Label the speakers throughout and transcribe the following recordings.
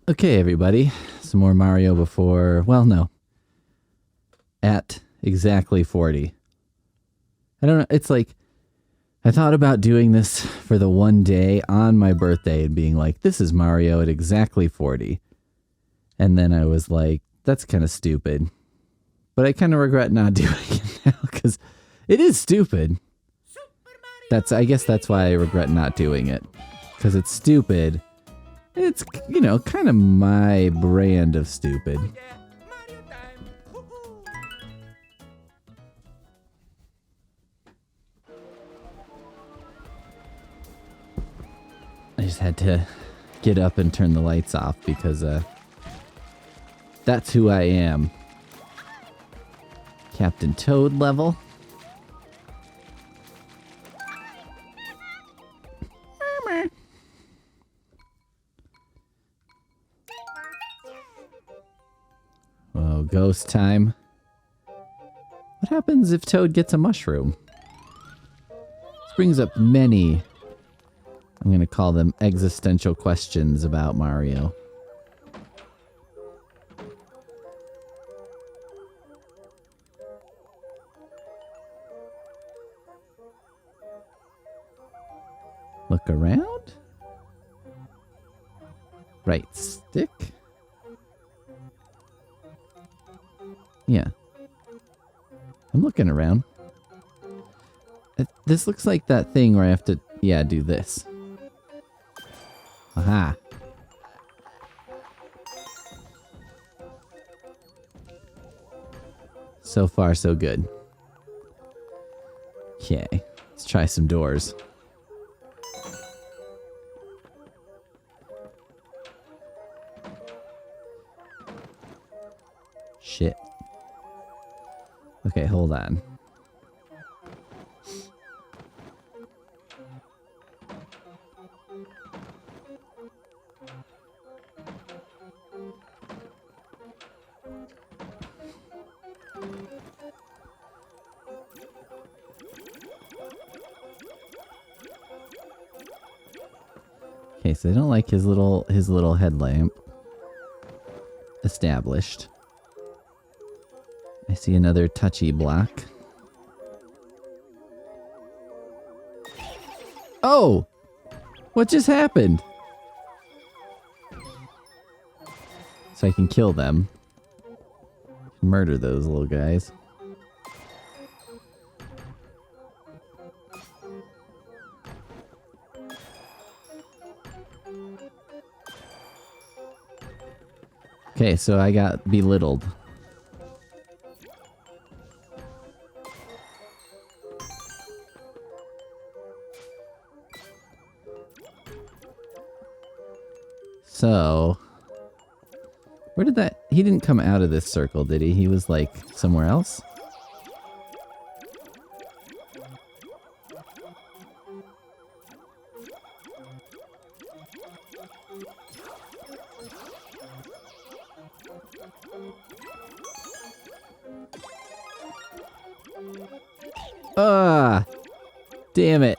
Speaker 1: Okay, everybody. Some more Mario before... Well, no. At exactly 40. I don't know. It's like... I thought about doing this for the one day on my birthday and being like, this is Mario at exactly 40. And then I was like, that's kind of stupid. But I kind of regret not doing it now because it is stupid. I guess that's why I regret not doing it. Because it's stupid. It's, you know, kind of my brand of stupid. I just had to get up and turn the lights off because that's who I am. Captain Toad level. Oh, ghost time. What happens if Toad gets a mushroom? This brings up many, I'm going to call them existential questions about Mario. Look around. Right stick. Yeah. I'm looking around. This looks like that thing where I have to, yeah, do this. Aha. So far, so good. Okay. Let's try some doors. Shit. Okay, hold on. Okay, so I don't like his little headlamp. Established. I see another touchy block. Oh! What just happened? So I can kill them. Murder those little guys. Okay, so I got belittled. So, where did that... He didn't come out of this circle, did he? He was, like, somewhere else? Ah! Damn it.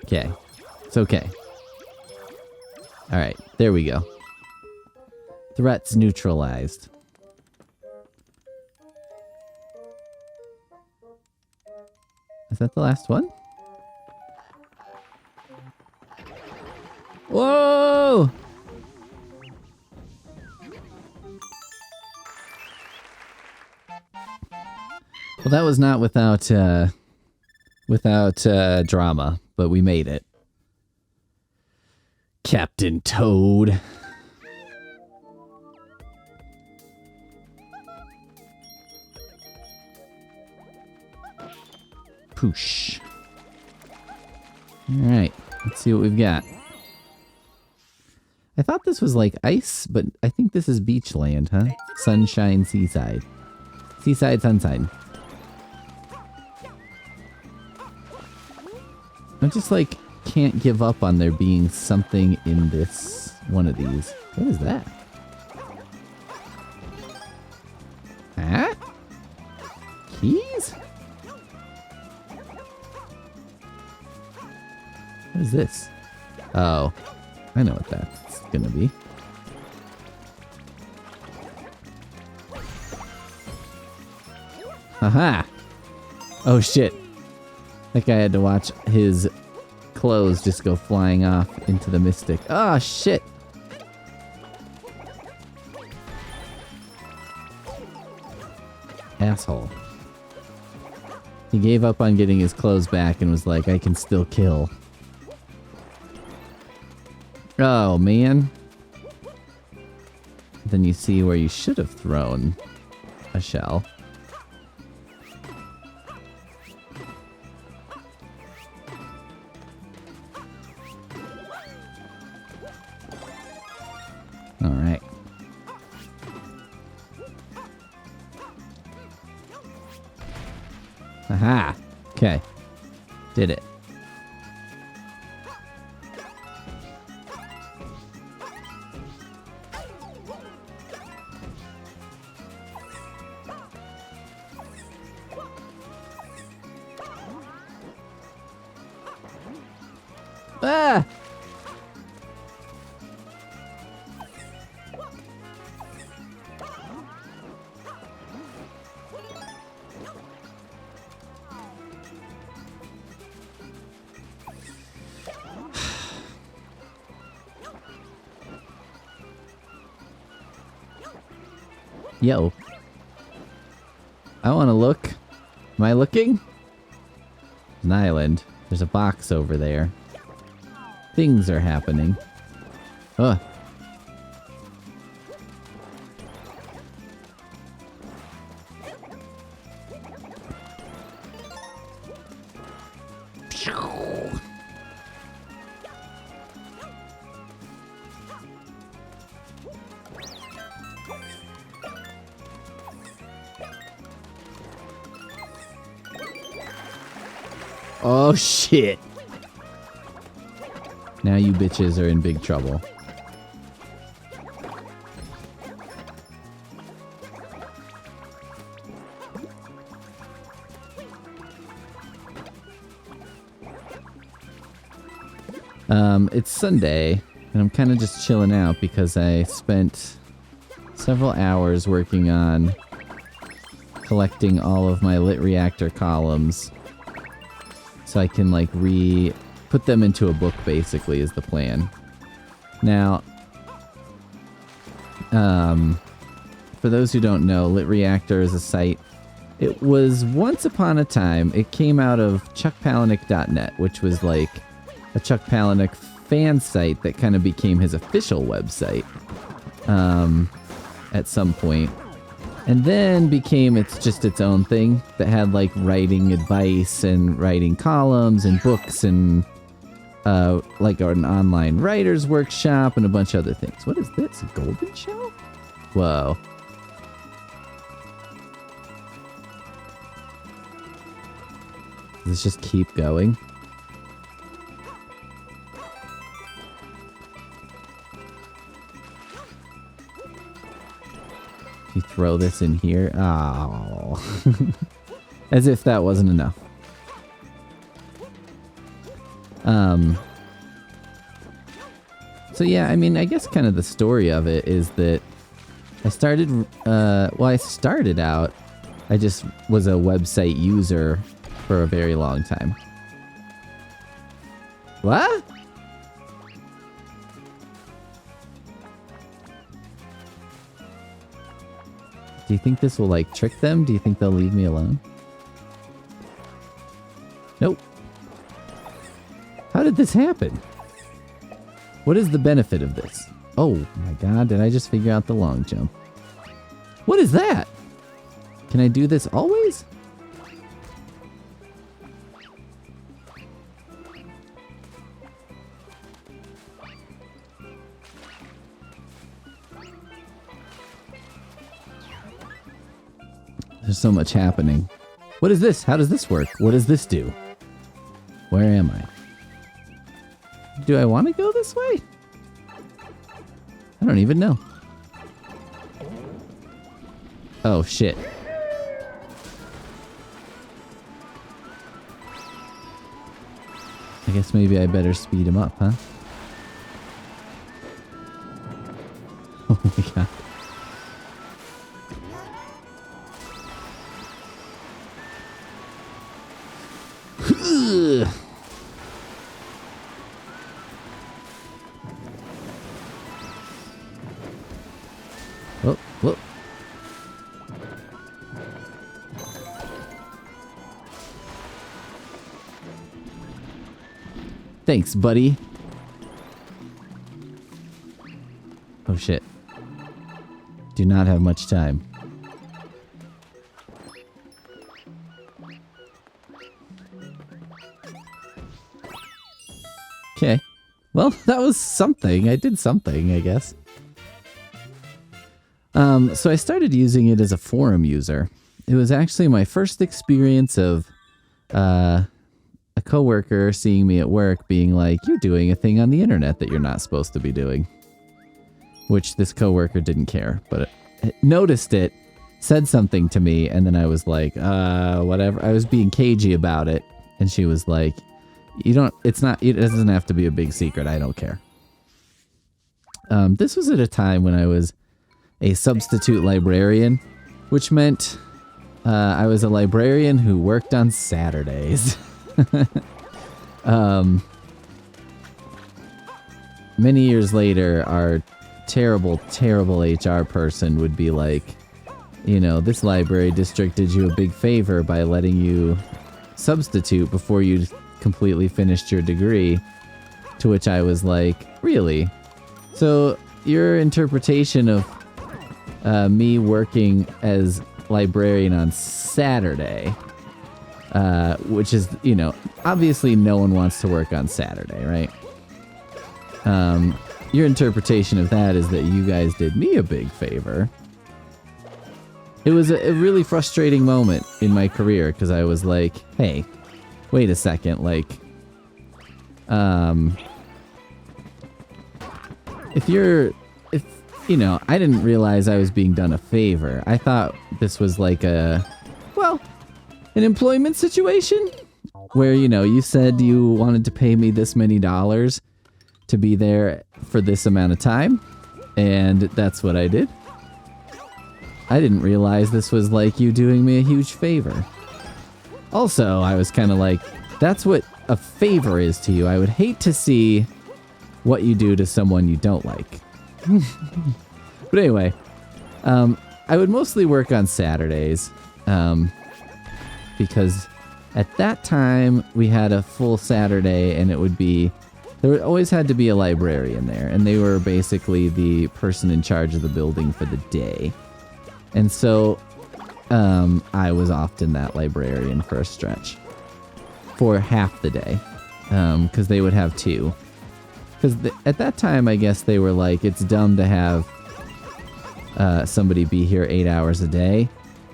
Speaker 1: Okay. It's okay. Alright, there we go. Threats neutralized. Is that the last one? Whoa! Well, that was not without drama, but we made it. Captain Toad. Poosh. Alright, let's see what we've got. I thought this was like ice, but I think this is beach land, huh? Sunshine, seaside. Seaside, sunside. I just like can't give up on there being something in this one of these. What is that? Huh? Keys? What is this? Oh, I know what that's gonna be. Aha! Oh shit. That guy had to watch his clothes just go flying off into the mystic. Oh shit! Asshole. He gave up on getting his clothes back and was like, I can still kill. Oh, man. Then you see where you should have thrown a shell. All right. Aha! Okay. Did it. Ah! Yo. I want to look. Am I looking? An island. There's a box over there. Things are happening. Ugh. Oh shit. Now you bitches are in big trouble. It's Sunday, and I'm kind of just chilling out because I spent several hours working on collecting all of my Lit Reactor columns so I can like put them into a book, basically, is the plan. Now, for those who don't know, Lit Reactor is a site. It was once upon a time, it came out of chuckpalahniuk.net, which was like a Chuck Palahniuk fan site that kind of became his official website at some point. And then became its own thing that had like writing advice and writing columns and books and like an online writer's workshop and a bunch of other things. What is this? A golden shell? Whoa. Does this just keep going? You throw this in here? Oh. As if that wasn't enough. So yeah, I mean, I guess kind of the story of it is that I started out, I just was a website user for a very long time. What? Do you think this will, like, trick them? Do you think they'll leave me alone? Nope. How did this happen? What is the benefit of this? Oh my god, did I just figure out the long jump? What is that? Can I do this always? There's so much happening. What is this? How does this work? What does this do? Where am I? Do I want to go this way? I don't even know. Oh, shit. I guess maybe I better speed him up, huh? Oh my god. Whoa, whoa. Thanks, buddy. Oh shit. Do not have much time. Okay. Well, that was something. I did something, I guess. So I started using it as a forum user. It was actually my first experience of a coworker seeing me at work being like, "You're doing a thing on the internet that you're not supposed to be doing." Which this coworker didn't care, but it noticed it, said something to me, and then I was like, whatever. I was being cagey about it, and she was like, it doesn't have to be a big secret. I don't care. This was at a time when I was a substitute librarian, which meant I was a librarian who worked on Saturdays. Many years later, our terrible HR person would be like, you know, this library district did you a big favor by letting you substitute before you completely finished your degree. To which I was like, really? So your interpretation of me working as librarian on Saturday, which is, you know, obviously no one wants to work on Saturday, right? Your interpretation of that is that you guys did me a big favor. It was a really frustrating moment in my career because I was like, hey, wait a second, like, if you know, I didn't realize I was being done a favor. I thought this was like an employment situation where, you know, you said you wanted to pay me this many dollars to be there for this amount of time, and that's what I did. I didn't realize this was like you doing me a huge favor. Also, I was kind of like, that's what a favor is to you. I would hate to see what you do to someone you don't like. But anyway, I would mostly work on Saturdays, because at that time we had a full Saturday, and there always had to be a librarian there, and they were basically the person in charge of the building for the day. And so I was often that librarian for a stretch, for half the day, because they would have two. Because at that time, I guess they were like, it's dumb to have somebody be here 8 hours a day.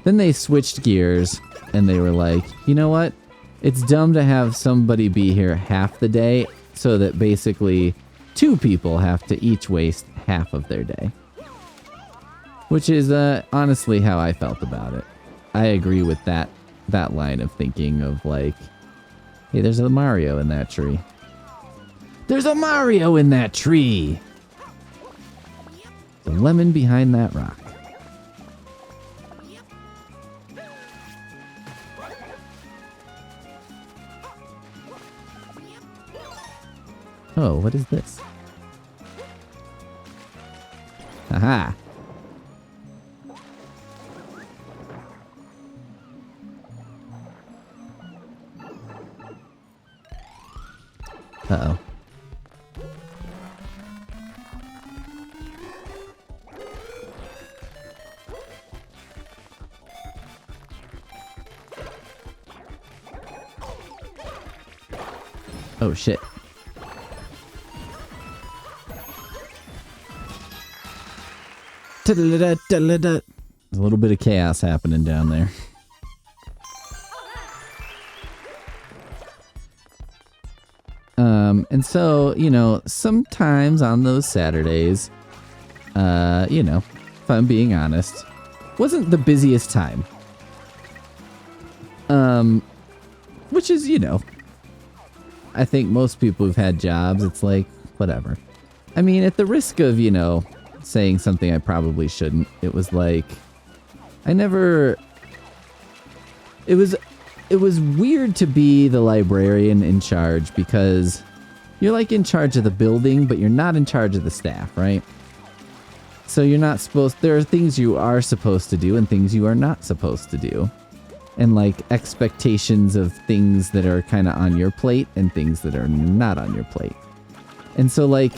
Speaker 1: Then they switched gears, and they were like, you know what? It's dumb to have somebody be here half the day, so that basically two people have to each waste half of their day. Which is honestly how I felt about it. I agree with that line of thinking of like, hey, there's a Mario in that tree. There's a Mario in that tree! The lemon behind that rock. Oh, what is this? Aha! Uh-oh. Oh, shit. There's a little bit of chaos happening down there. And so, you know, sometimes on those Saturdays, you know, if I'm being honest, wasn't the busiest time. Which is, you know, I think most people who've had jobs, it's like, whatever. I mean, at the risk of, you know, saying something I probably shouldn't, it was like, I never... It was weird to be the librarian in charge because you're like in charge of the building, but you're not in charge of the staff, right? So you're not supposed... There are things you are supposed to do and things you are not supposed to do. And like expectations of things that are kind of on your plate and things that are not on your plate. And so like,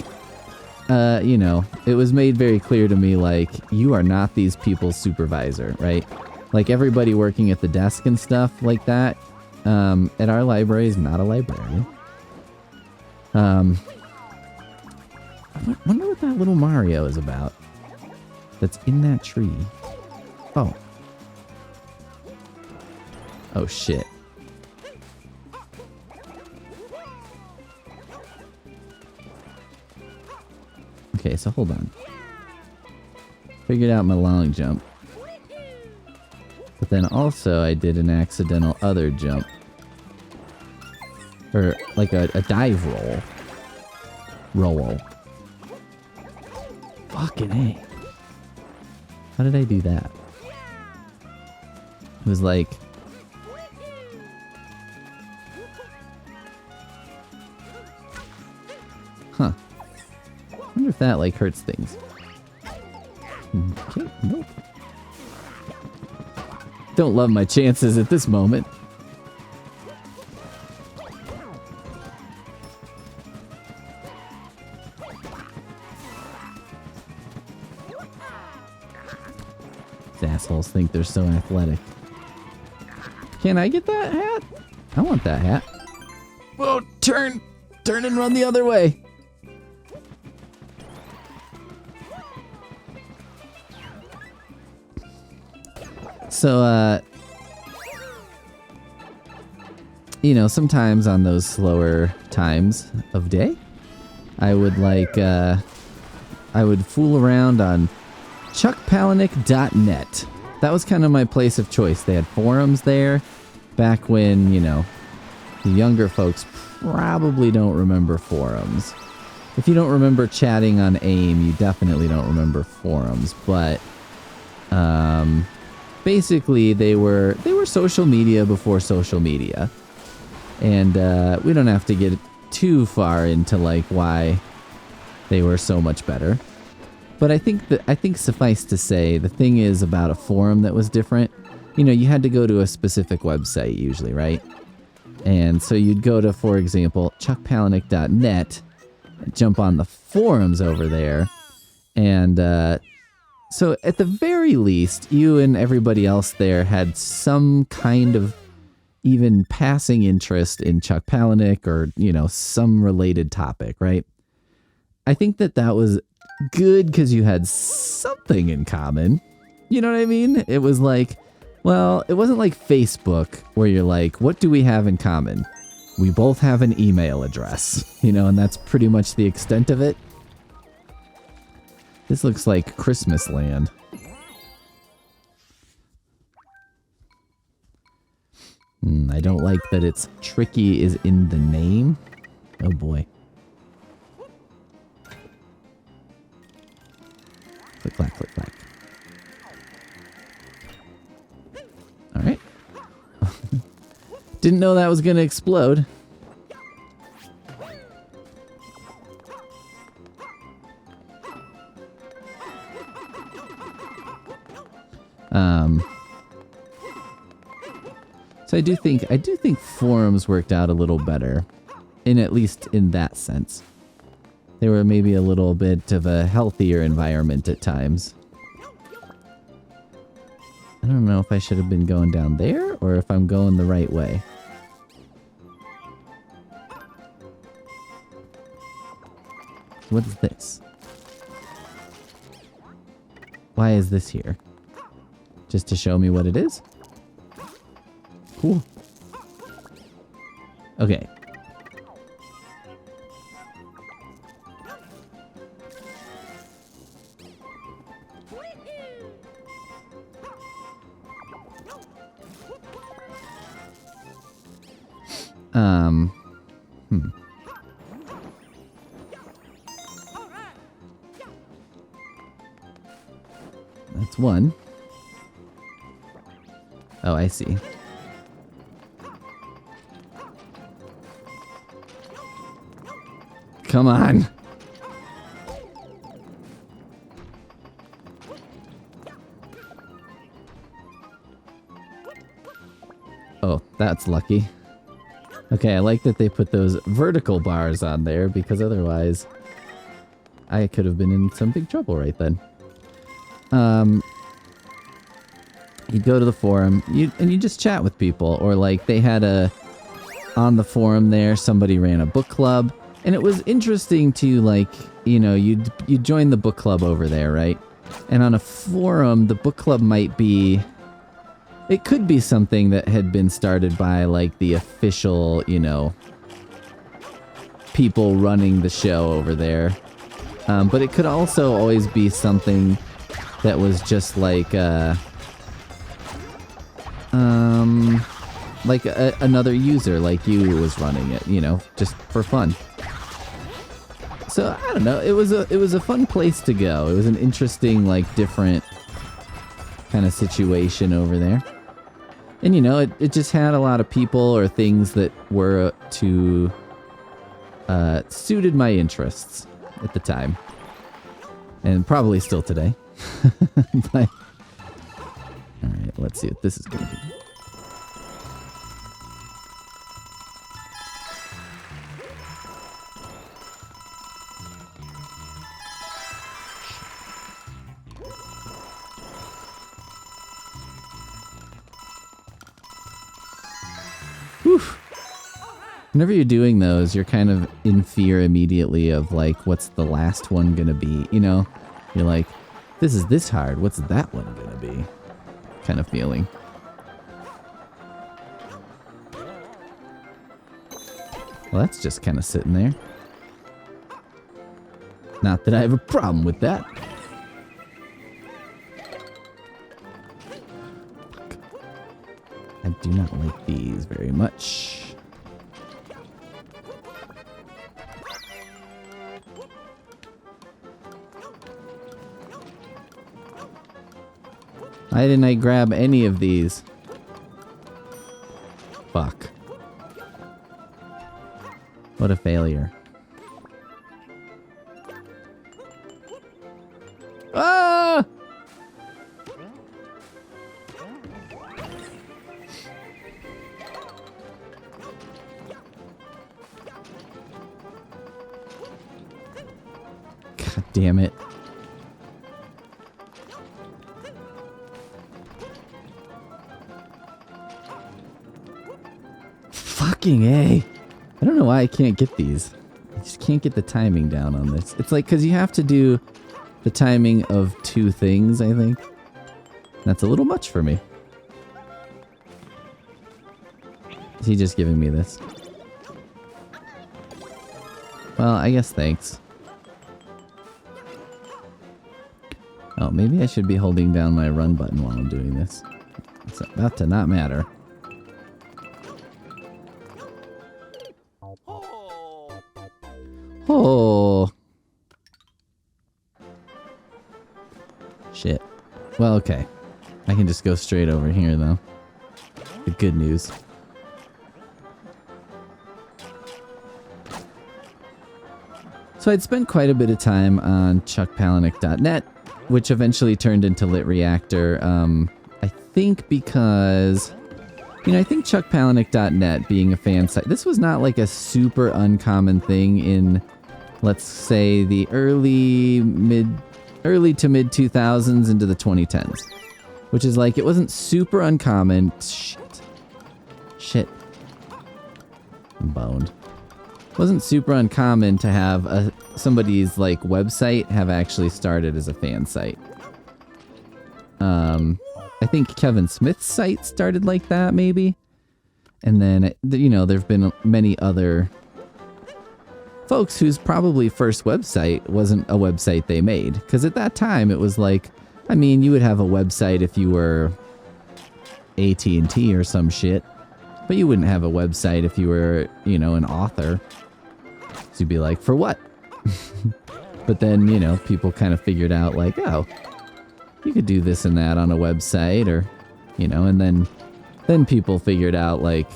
Speaker 1: you know, it was made very clear to me, like, you are not these people's supervisor, right? Like everybody working at the desk and stuff like that, at our library is not a librarian. I wonder what that little Mario is about. That's in that tree. Oh. Oh shit. Okay, so hold on. Figured out my long jump. But then also I did an accidental other jump. Or like a dive roll. Roll. Fucking A. How did I do that? It was like... Huh. I wonder if that like hurts things. Okay, nope. Don't love my chances at this moment. These assholes think they're so athletic. Can I get that hat? I want that hat. Whoa, turn and run the other way. So, you know, sometimes on those slower times of day, I would like, I would fool around on chuckpalahniuk.net. That was kind of my place of choice. They had forums there back when, you know, the younger folks probably don't remember forums. If you don't remember chatting on AIM, you definitely don't remember forums, but, basically, they were social media before social media. And we don't have to get too far into like why they were so much better. But I think suffice to say, the thing is about a forum that was different. You know, you had to go to a specific website usually, right? And so you'd go to, for example, chuckpalahniuk.net, jump on the forums over there, and so at the very least, you and everybody else there had some kind of even passing interest in Chuck Palahniuk or, you know, some related topic, right? I think that was good because you had something in common. You know what I mean? It was like, well, it wasn't like Facebook where you're like, what do we have in common? We both have an email address, you know, and that's pretty much the extent of it. This looks like Christmas land. I don't like that it's tricky is in the name. Oh boy. Click, clack, click, clack. Alright. Didn't know that was gonna explode. So I do think forums worked out a little better, at least in that sense. They were maybe a little bit of a healthier environment at times. I don't know if I should have been going down there or if I'm going the right way. What is this? Why is this here? Just to show me what it is? Cool. Okay. That's one. Oh, I see. Come on. Oh, that's lucky. Okay, I like that they put those vertical bars on there because otherwise I could have been in some big trouble right then. You'd go to the forum, and you just chat with people, or like they had on the forum there, somebody ran a book club, and it was interesting to like, you know, you'd join the book club over there, right? And on a forum, the book club might be, it could be something that had been started by like the official, you know, people running the show over there. But it could also always be something that was just like another user like you was running it, you know, just for fun. So I don't know, it was a fun place to go. It was an interesting, like, different kind of situation over there. And you know, it just had a lot of people or things that were suited my interests at the time. And probably still today. But, alright, let's see what this is going to be. Whew. Whenever you're doing those, you're kind of in fear immediately of like, what's the last one gonna be? You know, you're like, this is this hard. What's that one gonna be? Kind of feeling. Well, that's just kind of sitting there. Not that I have a problem with that. I do not like these very much. Why didn't I grab any of these? Fuck. What a failure. Ah! God damn it. Fucking A. I don't know why I can't get these. I just can't get the timing down on this. It's like, because you have to do the timing of two things, I think. That's a little much for me. Is he just giving me this? Well, I guess thanks. Oh, maybe I should be holding down my run button while I'm doing this. It's about to not matter. Oh. Shit. Well, okay. I can just go straight over here, though. The good news. So I'd spent quite a bit of time on chuckpalahniuk.net, which eventually turned into Lit Reactor. I think because... You know, I think chuckpalahniuk.net being a fan site, this was not like a super uncommon thing in, let's say, the early to mid 2000s into the 2010s. Which is like, it wasn't super uncommon. Shit. I'm boned. It wasn't super uncommon to have somebody's like website have actually started as a fan site. I think Kevin Smith's site started like that, maybe. And then, you know, there have been many other folks whose probably first website wasn't a website they made. Because at that time, it was like, I mean, you would have a website if you were AT&T or some shit. But you wouldn't have a website if you were, you know, an author. So you'd be like, for what? But then, you know, people kind of figured out like, oh, you could do this and that on a website, or, you know, and then people figured out like,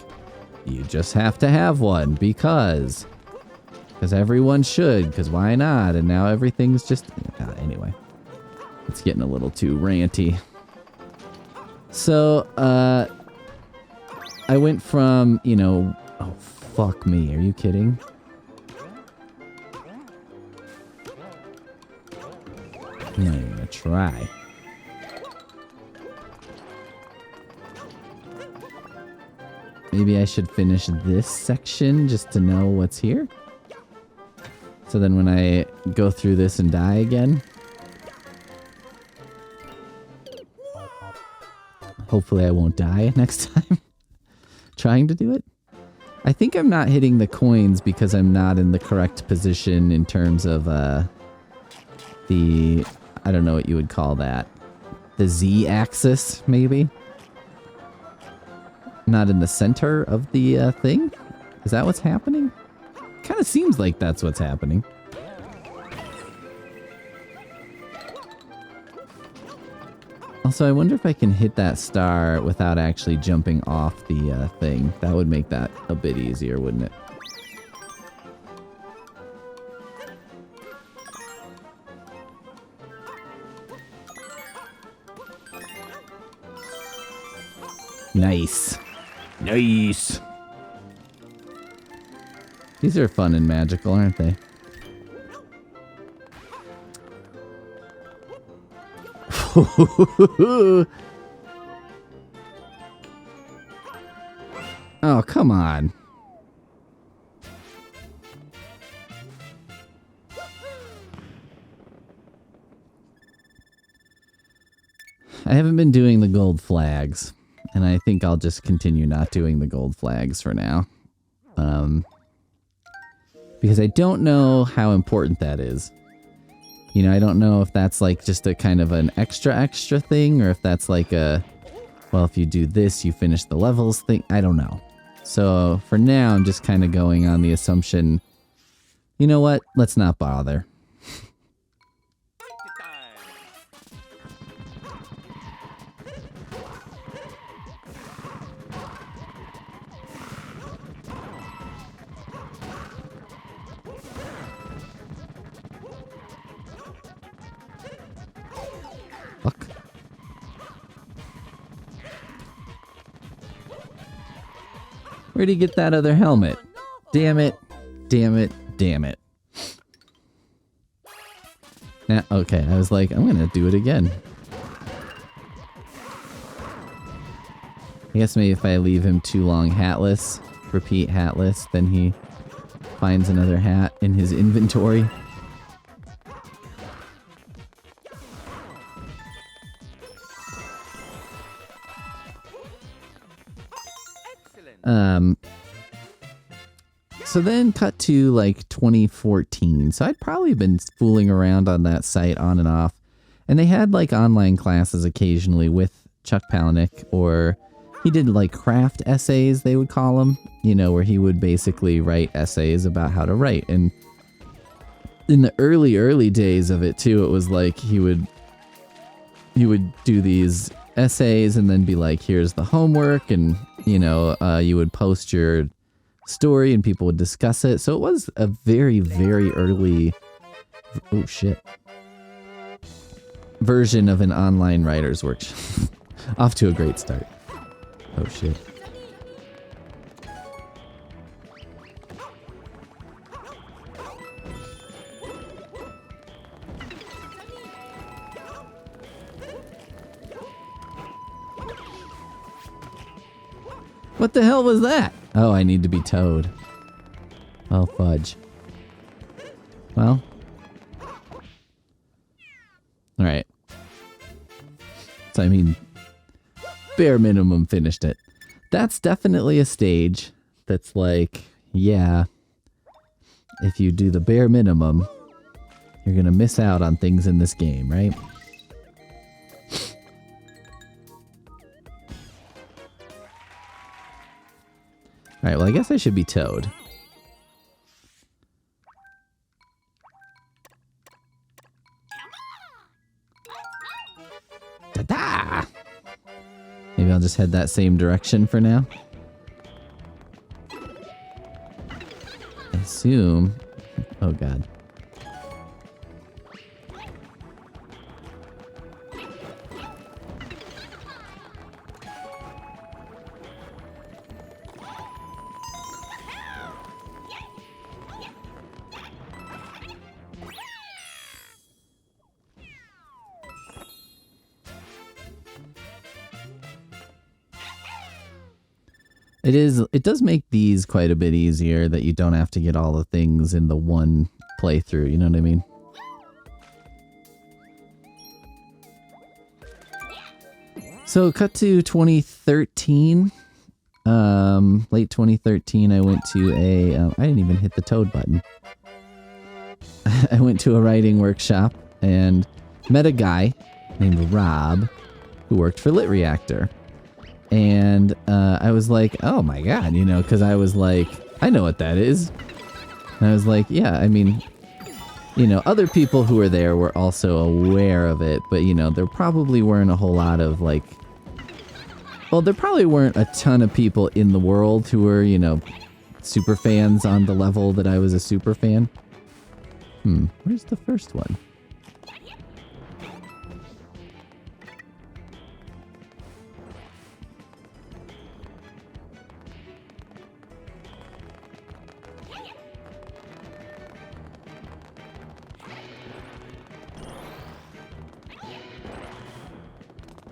Speaker 1: you just have to have one because everyone should, because why not? And now everything's just, anyway, it's getting a little too ranty. So, I went from, you know, oh, fuck me, are you kidding? I'm not even gonna try. Maybe I should finish this section just to know what's here. So then when I go through this and die again, hopefully I won't die next time trying to do it. I think I'm not hitting the coins because I'm not in the correct position in terms of the, I don't know what you would call that. The Z axis, maybe? Not in the center of the thing? Is that what's happening? Kind of seems like that's what's happening. Also, I wonder if I can hit that star without actually jumping off the thing. That would make that a bit easier, wouldn't it? Nice. Nice. These are fun and magical, aren't they? Oh, come on. I haven't been doing the gold flags, and I think I'll just continue not doing the gold flags for now. Because I don't know how important that is. You know, I don't know if that's like just a kind of an extra thing, or if that's like a, well, if you do this, you finish the levels thing. I don't know. So for now, I'm just kind of going on the assumption, you know what? Let's not bother. Fuck. Where'd he get that other helmet? Damn it. Damn it. Damn it. Now, okay, I was like, I'm gonna do it again. I guess maybe if I leave him too long hatless, repeat hatless, then he finds another hat in his inventory. So then cut to like 2014. So I'd probably been fooling around on that site on and off. And they had like online classes occasionally with Chuck Palahniuk, or he did like craft essays, they would call them, you know, where he would basically write essays about how to write. And in the early days of it too, it was like he would do these essays and then be like, here's the homework, and you know, you would post your story and people would discuss it. So it was a very early, oh shit, version of an online writer's workshop. Off to a great start. Oh shit. What the hell was that? Oh, I need to be towed. Oh, fudge. Well. Alright. So, I mean, bare minimum finished it. That's definitely a stage that's like, yeah, if you do the bare minimum, you're gonna miss out on things in this game, right? Alright, well I guess I should be Toad. Ta-da! Maybe I'll just head that same direction for now. I assume... Oh god. It does make these quite a bit easier that you don't have to get all the things in the one playthrough, you know what I mean? So cut to 2013. Late 2013 I went to a I didn't even hit the Toad button. I went to a writing workshop and met a guy named Rob who worked for Lit Reactor. And I was like, oh my god, you know, because I was like, I know what that is. And I was like, yeah, I mean, you know, other people who were there were also aware of it, but, you know, there probably weren't a whole lot of, like, well, there probably weren't a ton of people in the world who were, you know, super fans on the level that I was a super fan. Where's the first one?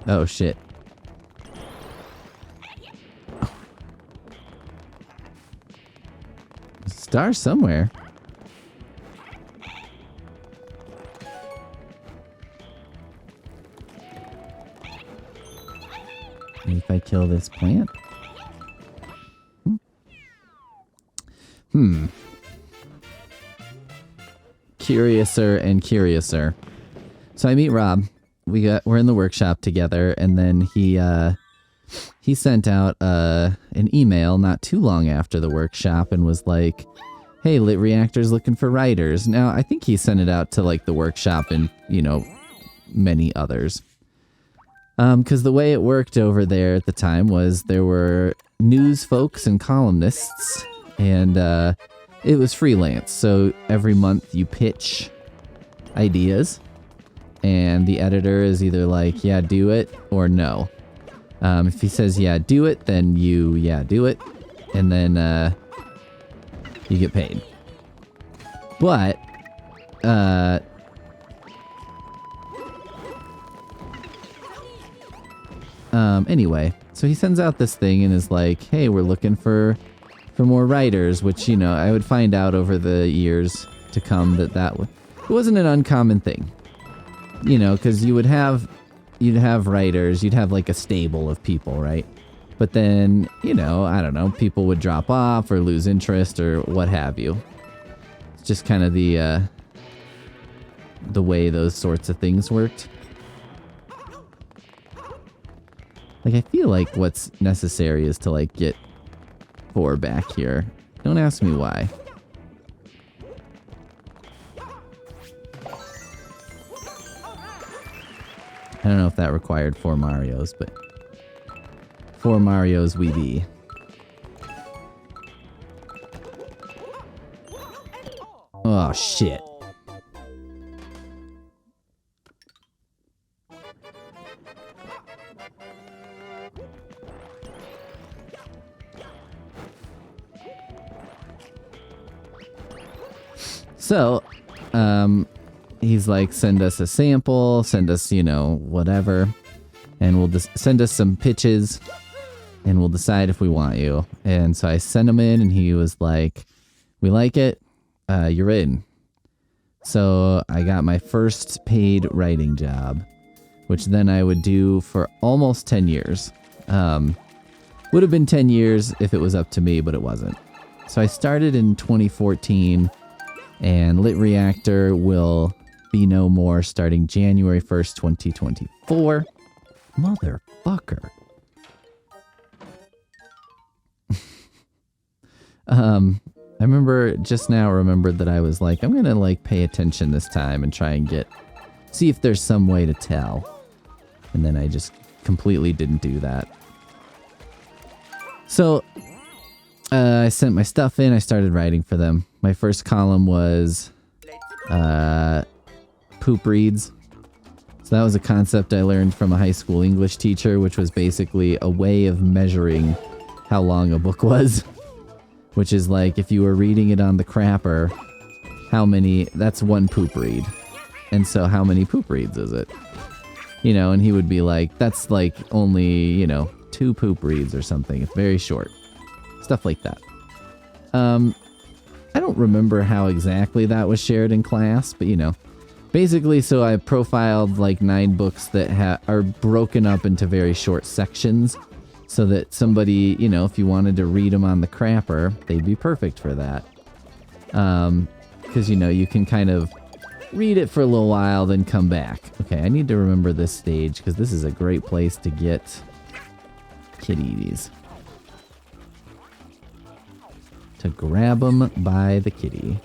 Speaker 1: Oh shit. Star somewhere. Maybe if I kill this plant? Curiouser and curiouser. So I meet Rob. We're in the workshop together, and then he sent out an email not too long after the workshop and was like, hey, Lit Reactor's looking for writers. Now, I think he sent it out to, like, the workshop and, you know, many others. Because the way it worked over there at the time was there were news folks and columnists, and it was freelance. So every month you pitch ideas, and the editor is either like, yeah, do it, or no. If he says, yeah, do it, then you, yeah, do it. And then you get paid. But, anyway, so he sends out this thing and is like, hey, we're looking for more writers, which, you know, I would find out over the years to come that it wasn't an uncommon thing. You know, because you'd have writers, you'd have like a stable of people, right? But then, you know, I don't know, people would drop off or lose interest or what have you. It's just kind of the way those sorts of things worked. Like, I feel like what's necessary is to, like, get 4 back here. Don't ask me why. I don't know if that required 4 Marios, but 4 Marios we be. Oh, shit. So, he's like, send us a sample, send us, you know, whatever, and we'll just send us some pitches, and we'll decide if we want you. And so I sent him in, and he was like, we like it, you're in. So I got my first paid writing job, which then I would do for almost 10 years. Would have been 10 years if it was up to me, but it wasn't. So I started in 2014, and Lit Reactor will be no more starting January 1st, 2024. Motherfucker. I remember just now remembered that I was like, I'm gonna like pay attention this time and try and see if there's some way to tell. And then I just completely didn't do that. So I sent my stuff in, I started writing for them. My first column was poop reads. So that was a concept I learned from a high school English teacher, which was basically a way of measuring how long a book was. Which is like, if you were reading it on the crapper, that's one poop read. And so how many poop reads is it? You know, and he would be like, that's like only, 2 poop reads or something. It's very short. Stuff like that. I don't remember how exactly that was shared in class, but basically, so I profiled like 9 books that are broken up into very short sections. So that somebody, if you wanted to read them on the crapper, they'd be perfect for that. Because, you can kind of read it for a little while, then come back. Okay, I need to remember this stage, because this is a great place to get kitties. To grab them by the kitty.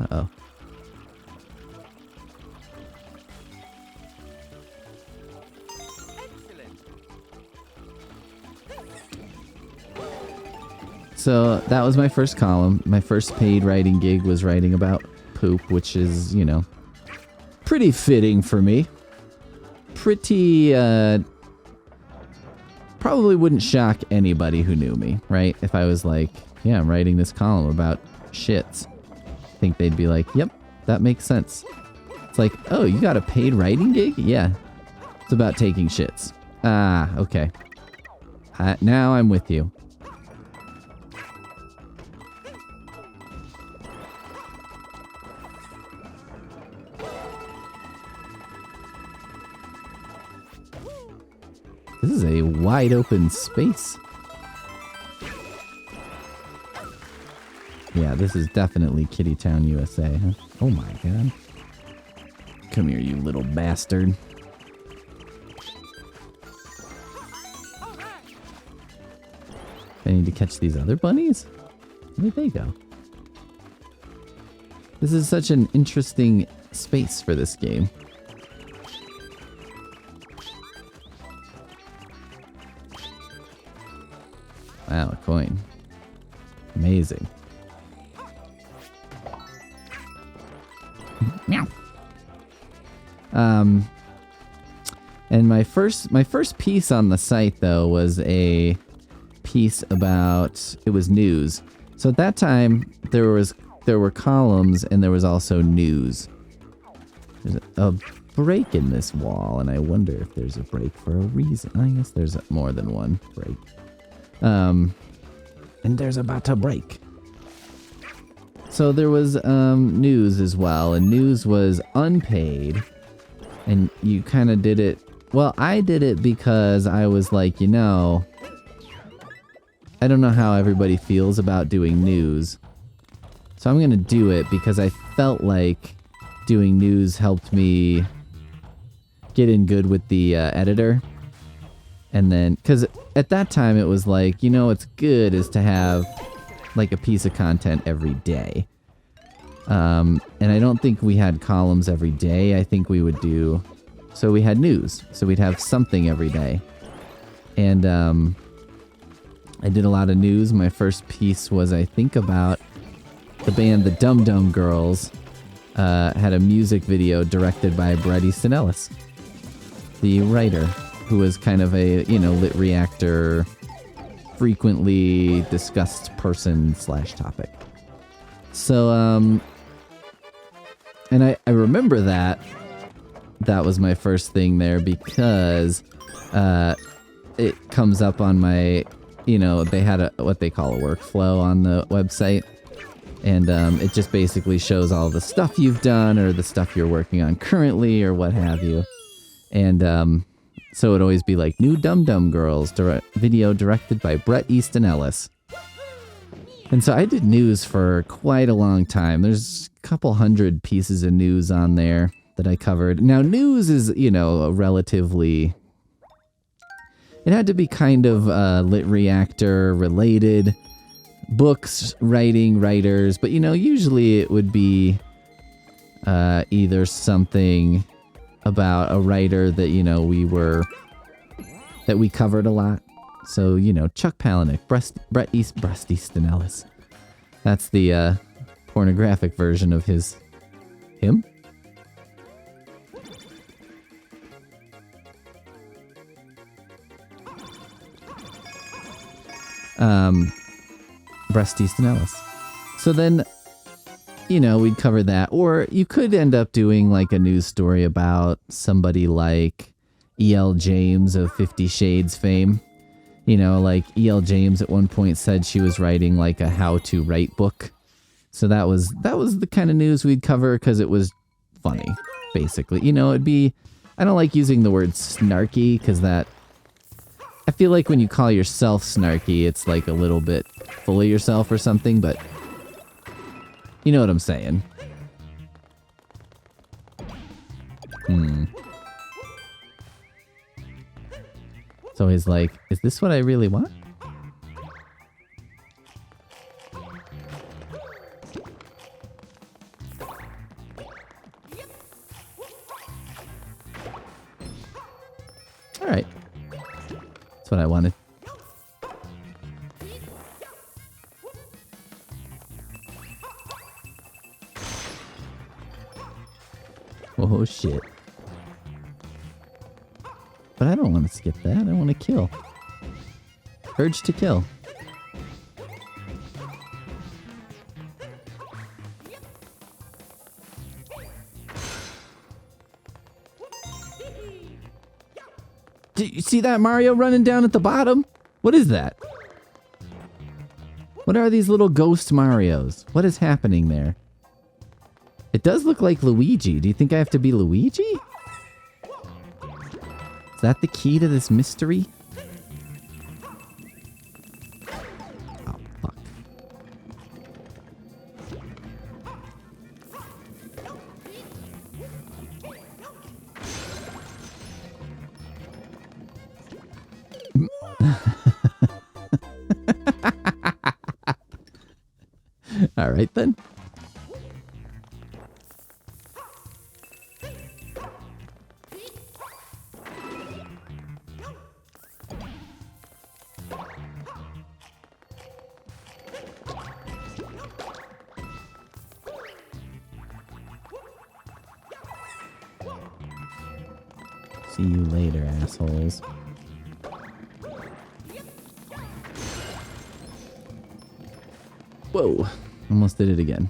Speaker 1: Uh-oh. So that was my first column. My first paid writing gig was writing about poop, which is, pretty fitting for me. Pretty, probably wouldn't shock anybody who knew me, right? If I was like, yeah, I'm writing this column about shits. I think they'd be like, yep, that makes sense. It's like, oh, you got a paid writing gig? Yeah. It's about taking shits. Ah, okay. Now I'm with you. This is a wide open space. Yeah, this is definitely Kitty Town, USA, huh? Oh my god. Come here, you little bastard. I need to catch these other bunnies? Where'd they go? This is such an interesting space for this game. Wow, a coin. Amazing. Meow. And my first piece on the site though was a piece about, it was news. So at that time there were columns and there was also news. There's a break in this wall, and I wonder if there's a break for a reason. I guess there's more than one break. And there's about to break. So there was news as well, and news was unpaid, and you kind of did it. Well, I did it because I was like, I don't know how everybody feels about doing news, so I'm going to do it because I felt like doing news helped me get in good with the editor. And then, because at that time it was like, what's good is to have like a piece of content every day. And I don't think we had columns every day. I think we would do, so we had news. So we'd have something every day. And I did a lot of news. My first piece was, I think, about the band The Dum Dum Girls. Had a music video directed by Bret Easton Ellis, the writer, who was kind of a, Lit Reactor, frequently discussed person / topic. So, and I remember that was my first thing there because it comes up on my, they had what they call a workflow on the website. And it just basically shows all the stuff you've done or the stuff you're working on currently or what have you. And so it'd always be like, new Dum Dum Girls video directed by Bret Easton Ellis. And so I did news for quite a long time. There's a couple hundred pieces of news on there that I covered. Now, news is, you know, a relatively... It had to be kind of Lit Reactor related. Books, writers. But, you know, usually it would be either something about a writer that, you know, that we covered a lot. So, you know, Chuck Palahniuk, Bret Easton Ellis. That's the pornographic version of him. Bret Easton Ellis. So then, you know, we'd cover that. Or you could end up doing like a news story about somebody like E.L. James of 50 Shades fame. You know, like E.L. James at one point said she was writing like a how-to-write book. So that was the kind of news we'd cover because it was funny, basically. You know, it'd be... I don't like using the word snarky because that... I feel like when you call yourself snarky, it's like a little bit full of yourself or something, but... You know what I'm saying. So he's like, is this what I really want? All right. That's what I wanted. Oh, shit. But I don't want to skip that. I want to kill. Urge to kill. Do you see that Mario running down at the bottom? What is that? What are these little ghost Marios? What is happening there? It does look like Luigi. Do you think I have to be Luigi? Is that the key to this mystery? Oh, fuck. All right, then. See you later, assholes. Whoa. Almost did it again.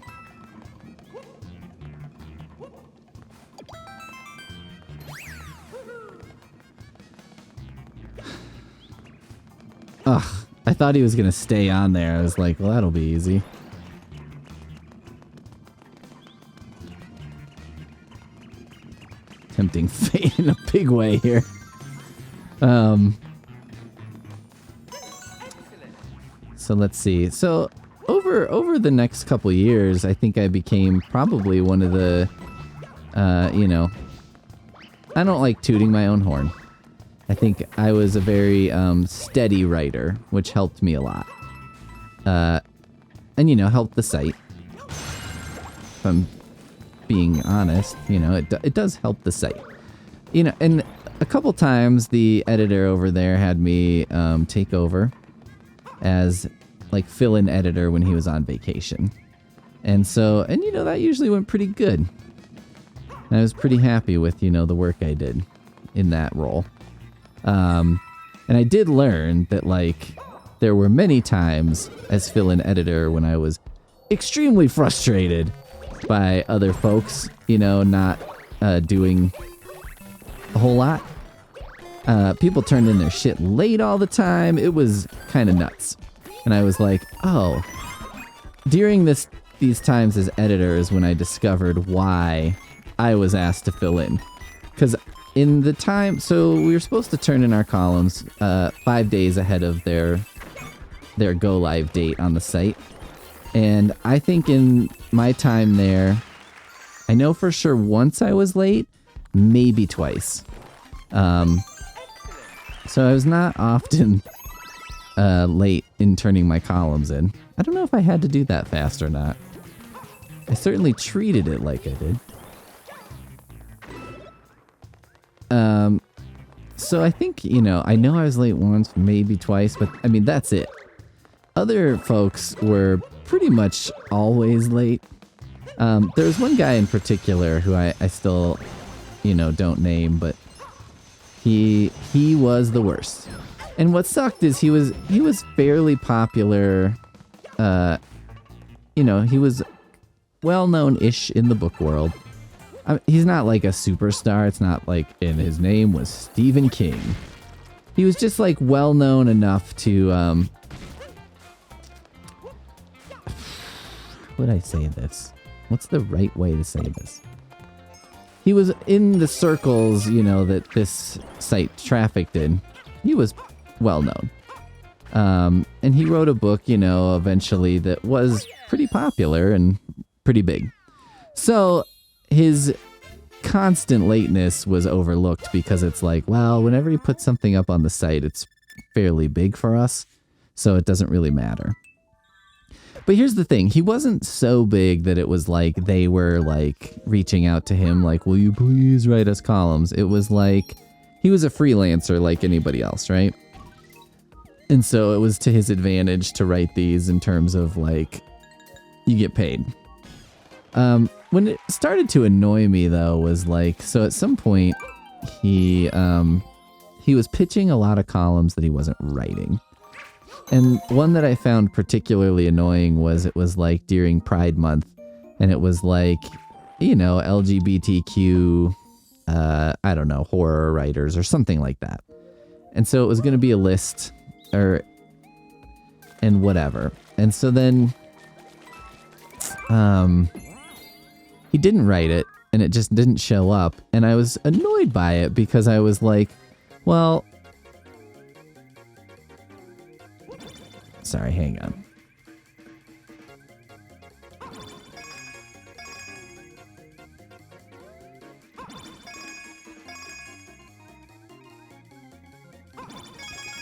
Speaker 1: Ugh. I thought he was gonna stay on there. I was like, well, that'll be easy. Tempting fate in a big way here. So let's see. So over the next couple years, I think I became probably one of the, you know, I don't like tooting my own horn. I think I was a very steady writer, which helped me a lot. And, you know, helped the site. If I'm being honest, you know, it does help the site. You know, and a couple times the editor over there had me take over as like fill-in editor when he was on vacation. And so, and you know, that usually went pretty good. And I was pretty happy with, you know, the work I did in that role. And I did learn that, like, there were many times as fill-in editor when I was extremely frustrated by other folks, you know, not doing a whole lot. People turned in their shit late all the time. It was kind of nuts. And I was like, oh, during these times as editor is when I discovered why I was asked to fill in. Because in the time, so we were supposed to turn in our columns 5 days ahead of their go live date on the site. And I think in my time there, I know for sure once I was late, maybe twice. So I was not often late in turning my columns in. I don't know if I had to do that fast or not. I certainly treated it like I did. So I think, I know I was late once, maybe twice, but I mean, that's it. Other folks were pretty much always late. There was one guy in particular who I still, don't name, but he was the worst. And what sucked is he was fairly popular. He was well-known-ish in the book world. He's not like a superstar. It's not like, and his name was Stephen King. He was just like well-known enough to, how would I say this? What's the right way to say this? He was in the circles, that this site trafficked in. He was well-known. And he wrote a book, eventually that was pretty popular and pretty big. So his constant lateness was overlooked because it's like, well, whenever you put something up on the site, it's fairly big for us, so it doesn't really matter. But here's the thing. He wasn't so big that it was like they were like reaching out to him like, will you please write us columns? It was like he was a freelancer like anybody else, right? And so it was to his advantage to write these in terms of like, you get paid. When it started to annoy me though was like, so at some point he was pitching a lot of columns that he wasn't writing. And one that I found particularly annoying was it was like during Pride Month, and it was like, LGBTQ, I don't know, horror writers or something like that. And so it was going to be a list and whatever. And so then, he didn't write it and it just didn't show up. And I was annoyed by it because I was like, well, sorry, hang on.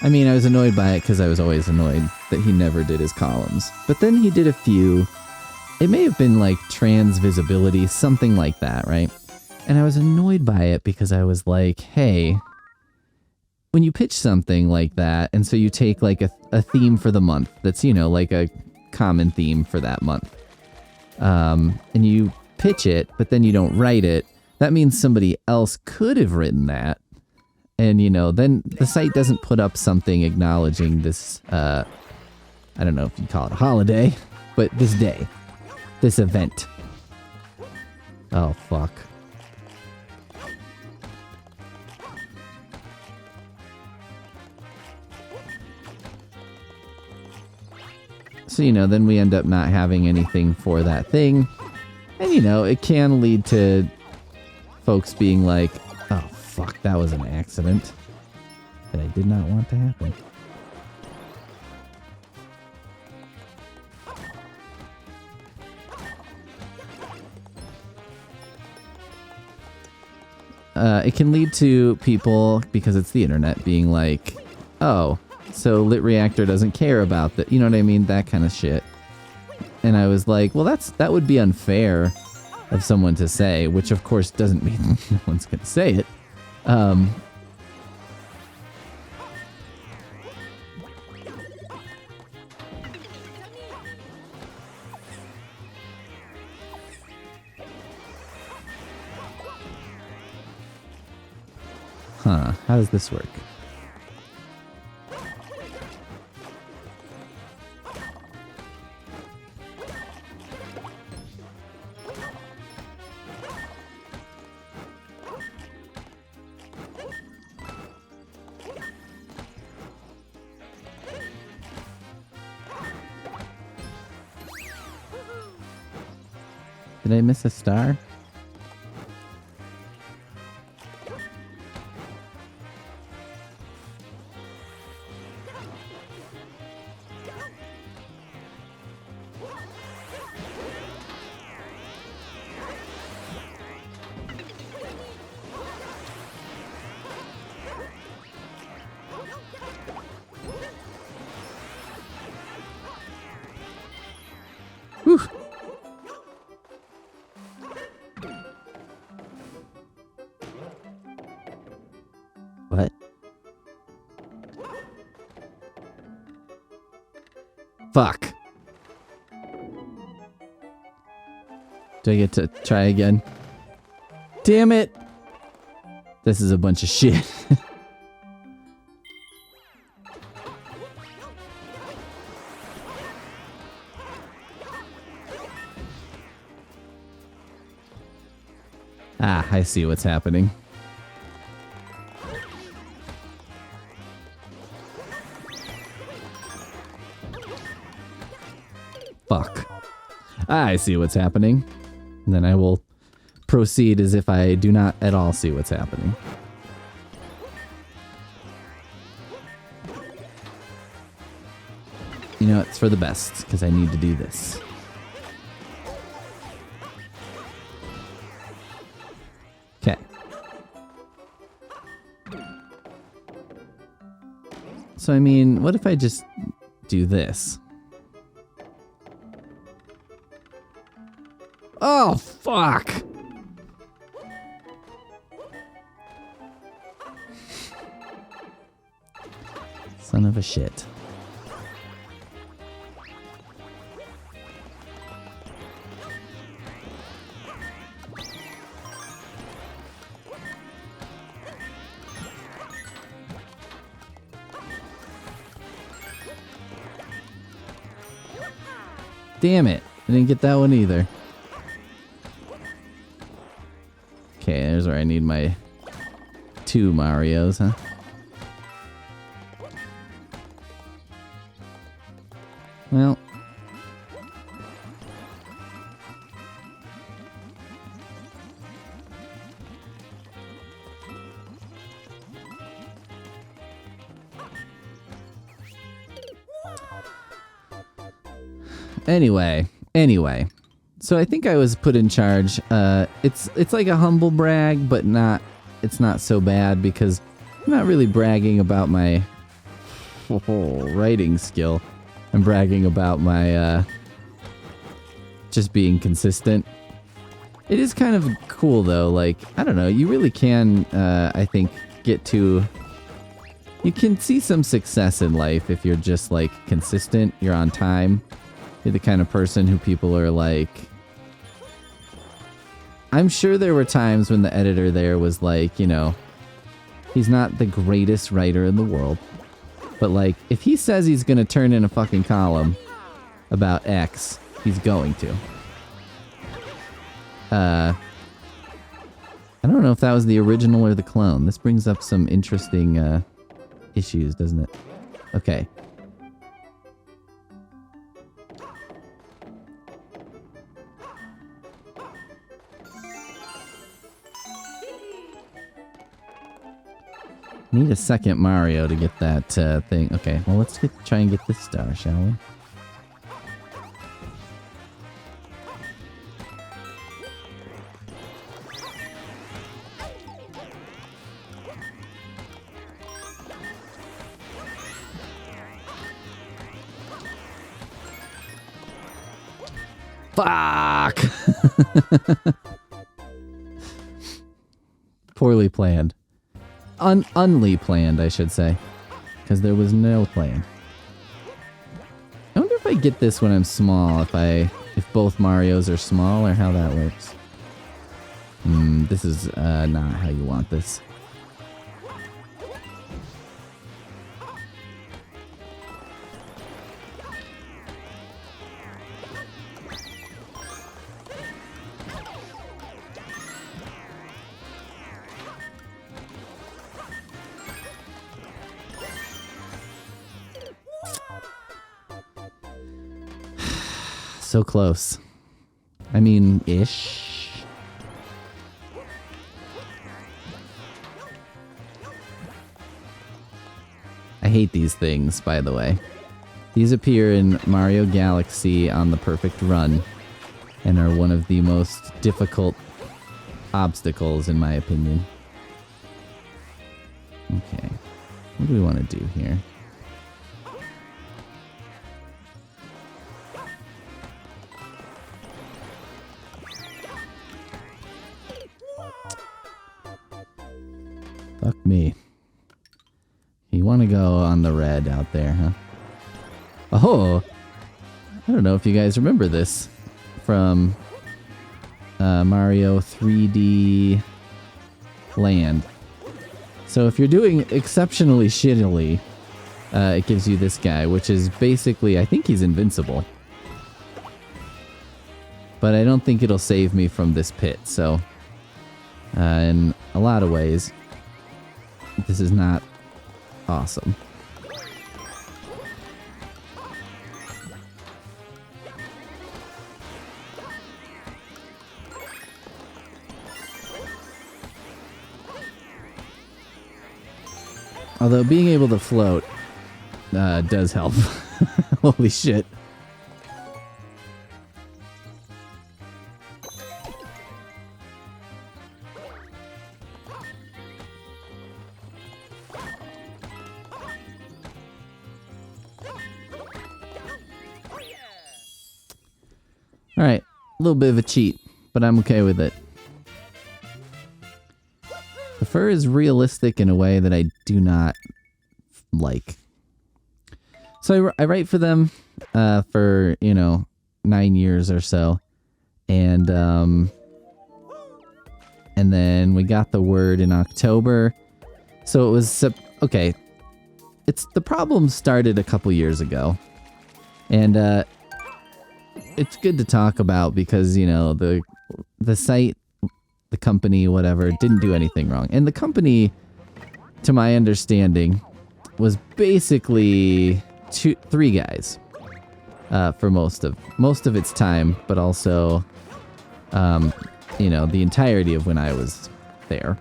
Speaker 1: I mean, I was annoyed by it because I was always annoyed that he never did his columns. But then he did a few. It may have been like trans visibility, something like that, right? And I was annoyed by it because I was like, hey, when you pitch something like that, and so you take like a theme for the month that's, like a common theme for that month, and you pitch it, but then you don't write it, that means somebody else could have written that. And, then the site doesn't put up something acknowledging this, I don't know if you call it a holiday, but this day, this event. Oh, fuck. So, then we end up not having anything for that thing. And, it can lead to folks being like, oh, fuck, that was an accident that I did not want to happen. It can lead to people, because it's the internet, being like, oh, so Lit Reactor doesn't care about that. You know what I mean? That kind of shit. And I was like, well, that would be unfair of someone to say, which of course doesn't mean no one's going to say it. How does this work? Did I miss a star? Fuck. Do I get to try again? Damn it! This is a bunch of shit. Ah, I see what's happening. Fuck. I see what's happening. And then I will proceed as if I do not at all see what's happening. You know, it's for the best, because I need to do this. Okay. So, I mean, what if I just do this? Oh, fuck! Son of a shit. Damn it. I didn't get that one either. Okay, there's where I need my 2 Marios, huh? Well. Anyway. So I think I was put in charge. It's like a humble brag, but it's not so bad because I'm not really bragging about my writing skill. I'm bragging about my just being consistent. It is kind of cool though, like, I don't know, you really can, I think, you can see some success in life if you're just like consistent, you're on time. You're the kind of person who people are like... I'm sure there were times when the editor there was like, you know, he's not the greatest writer in the world. But like, if he says he's gonna turn in a fucking column about X, he's going to. I don't know if that was the original or the clone. This brings up some interesting issues, doesn't it? Okay. Need a second Mario to get that thing. Okay, well let's try and get this star, shall we? Fuck! Poorly planned. Unly planned, I should say. Because there was no plan. I wonder if I get this when I'm small, if both Marios are small, or how that works. This is not how you want this. So close. I mean, ish. I hate these things, by the way. These appear in Mario Galaxy on the perfect run, and are one of the most difficult obstacles, in my opinion. Okay. What do we want to do here? Fuck me. You want to go on the red out there, huh? Oh! I don't know if you guys remember this from Mario 3D Land. So if you're doing exceptionally shittily, it gives you this guy, which is basically, I think he's invincible. But I don't think it'll save me from this pit, so in a lot of ways, this is not awesome. Although being able to float does help. Holy shit. Alright, a little bit of a cheat, but I'm okay with it. The fur is realistic in a way that I do not like. So I write for them for, 9 years or so. And then we got the word in October. So it was, okay. The problem started a couple years ago. And it's good to talk about because, the site, the company, whatever, didn't do anything wrong. And the company, to my understanding, was basically three guys for most of its time, but also, the entirety of when I was there.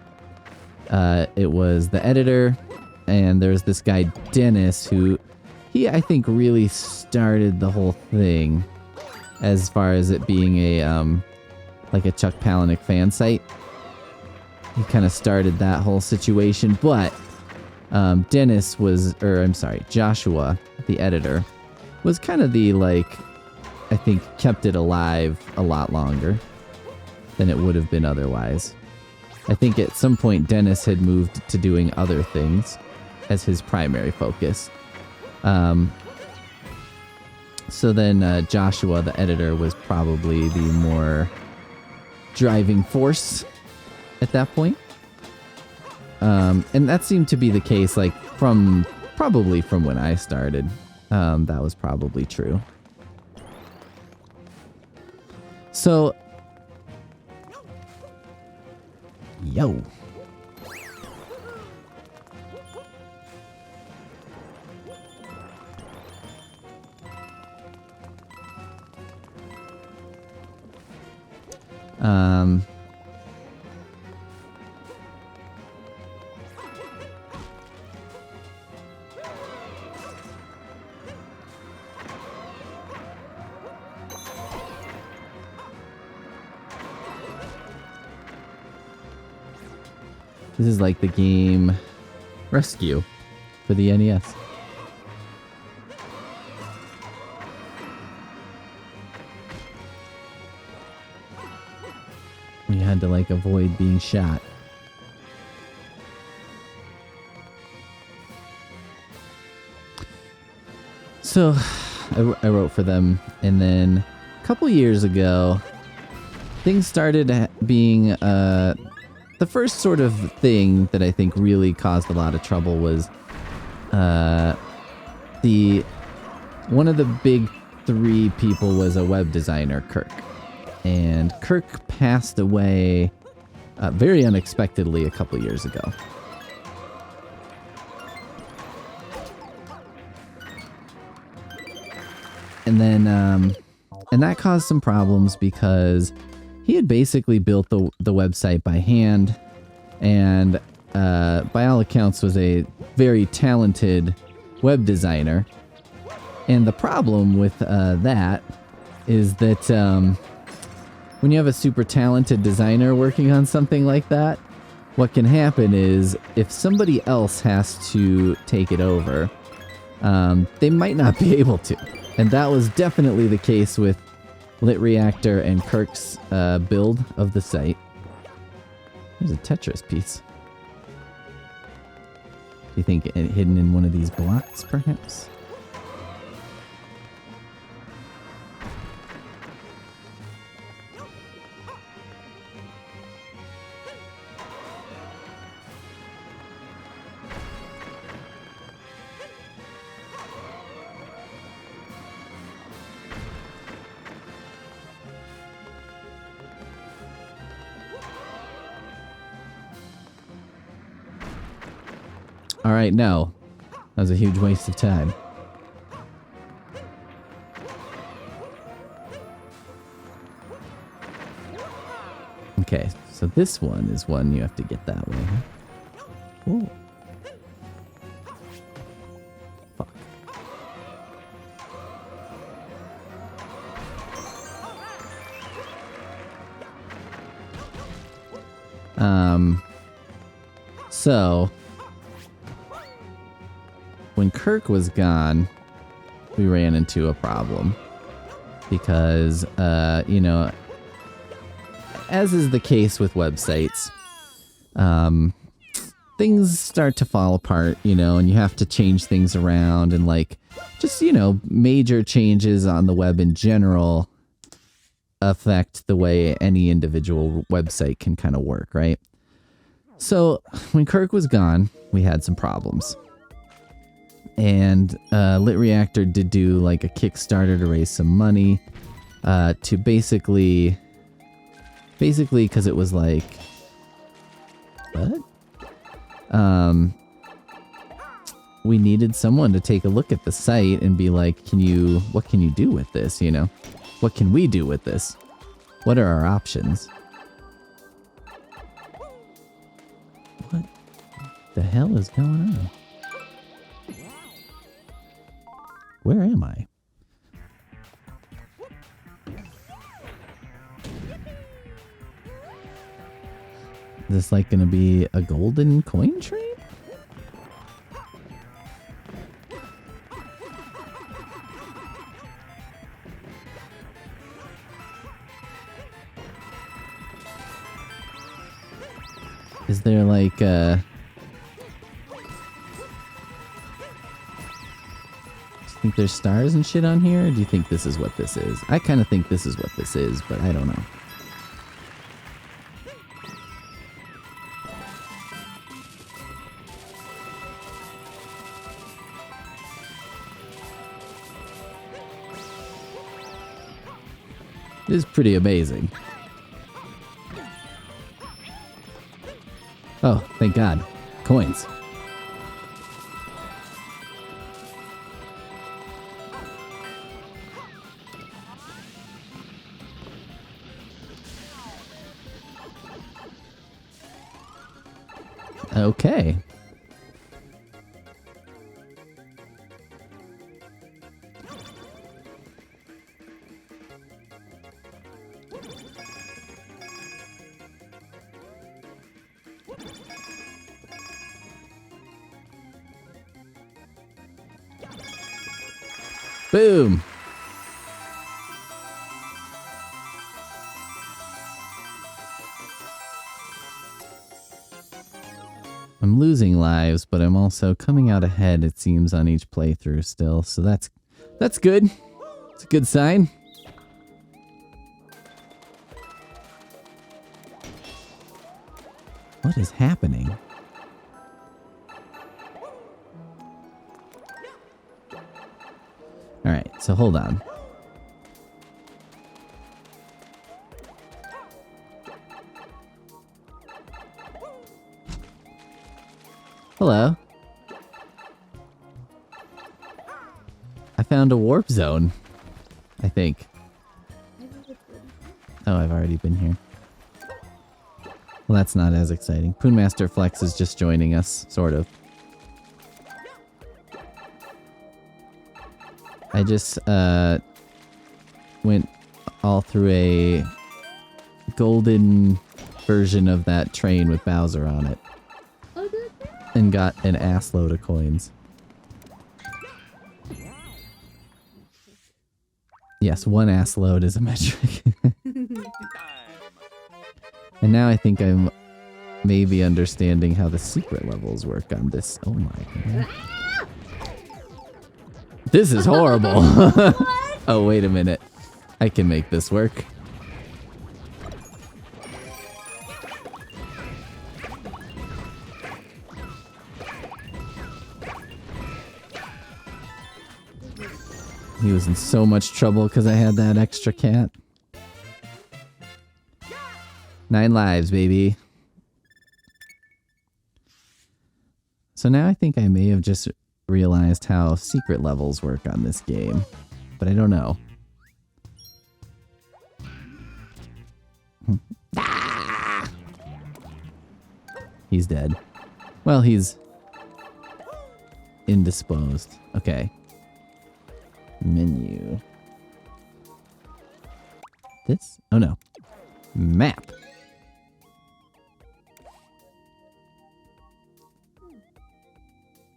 Speaker 1: It was the editor, and there's this guy, Dennis, who I think really started the whole thing as far as it being a Chuck Palahniuk fan site. He kind of started that whole situation, but Joshua, the editor, was kind of the, I think kept it alive a lot longer than it would have been otherwise. I think at some point Dennis had moved to doing other things as his primary focus. So then Joshua, the editor, was probably the more driving force at that point. And that seemed to be the case, probably from when I started. That was probably true. So, yo. This is like the game Rescue for the NES. You had to avoid being shot. So I wrote for them, and then a couple years ago, things started being the first sort of thing that I think really caused a lot of trouble was one of the big three people was a web designer, Kirk. And Kirk passed away very unexpectedly a couple years ago. And then, and that caused some problems because he had basically built the website by hand, and by all accounts was a very talented web designer. And the problem with that is that when you have a super talented designer working on something like that, what can happen is if somebody else has to take it over, they might not be able to. And that was definitely the case with Lit Reactor and Kirk's build of the site. There's a Tetris piece. Do you think hidden in one of these blocks, perhaps? Alright, no. That was a huge waste of time. Okay, so this one is one you have to get that way. Ooh. Fuck. So when Kirk was gone, we ran into a problem because, you know, as is the case with websites, things start to fall apart, you know, and you have to change things around, and like just, you know, major changes on the web in general affect the way any individual website can kind of work, right? So when Kirk was gone, we had some problems. And Lit Reactor did do like a Kickstarter to raise some money to basically because it was like, what? We needed someone to take a look at the site and be like, what can you do with this, you know? What can we do with this? What are our options? What the hell is going on? Where am I? Is this like gonna be a golden coin trade? Is there like do you think there's stars and shit on here? Or do you think this is what this is? I kind of think this is what this is, but I don't know. It is pretty amazing. Oh, thank God. Coins. Okay. Boom. I'm losing lives, but I'm also coming out ahead, it seems, on each playthrough still. So that's good. It's a good sign. What is happening? All right, so hold on. Hello. I found a warp zone, I think. Oh, I've already been here. Well, that's not as exciting. Poonmaster Flex is just joining us, sort of. I just went all through a golden version of that train with Bowser on it. And got an ass load of coins. Yes, one ass load is a metric. And now I think I'm maybe understanding how the secret levels work on this. Oh my God. This is horrible. Oh, wait a minute. I can make this work. He was in so much trouble because I had that extra cat. 9 lives, baby. So now I think I may have just realized how secret levels work on this game, but I don't know. He's dead. Well, he's indisposed. Okay. Menu. This? Oh no. Map.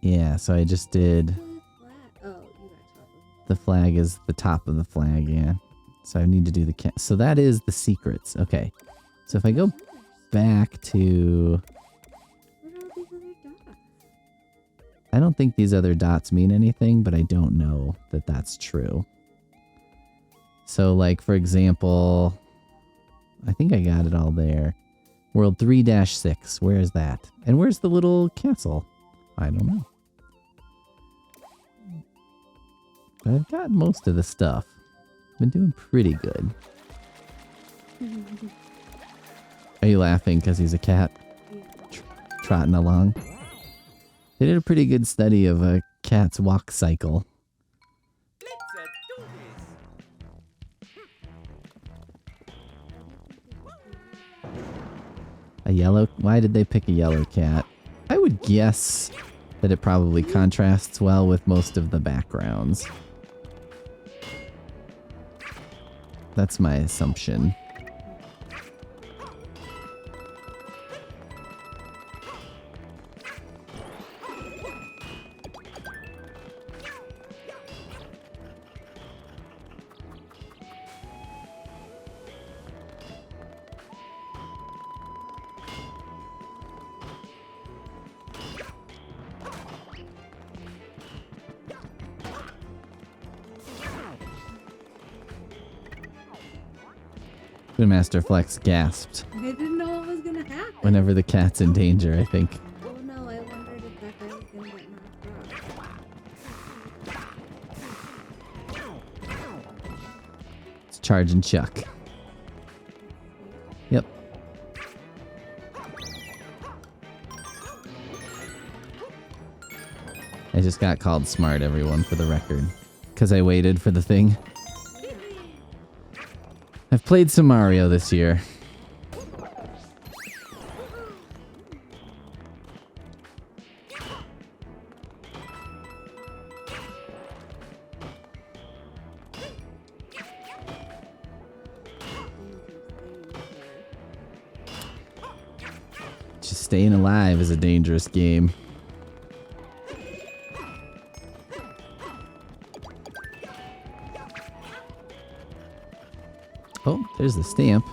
Speaker 1: Yeah, so I just did... The flag is the top of the flag, yeah. So I need to do the... So that is the secrets. Okay. So if I go back to... I don't think these other dots mean anything, but I don't know that that's true. So, like, for example... I think I got it all there. World 3-6. Where is that? And where's the little castle? I don't know. But I've got most of the stuff. Been doing pretty good. Are you laughing because he's a cat? Trotting along? They did a pretty good study of a cat's walk cycle. A yellow... Why did they pick a yellow cat? I would guess that it probably contrasts well with most of the backgrounds. That's my assumption. Master Flex gasped.
Speaker 2: I didn't know what was gonna happen.
Speaker 1: Whenever the cat's in danger, I think.
Speaker 2: Oh no, I wondered if that guy was gonna get knocked off.
Speaker 1: It's charge and chuck. Yep. I just got called smart, everyone, for the record. Because I waited for the thing. I've played some Mario this year. Just staying alive is a dangerous game. Oh, there's the stamp.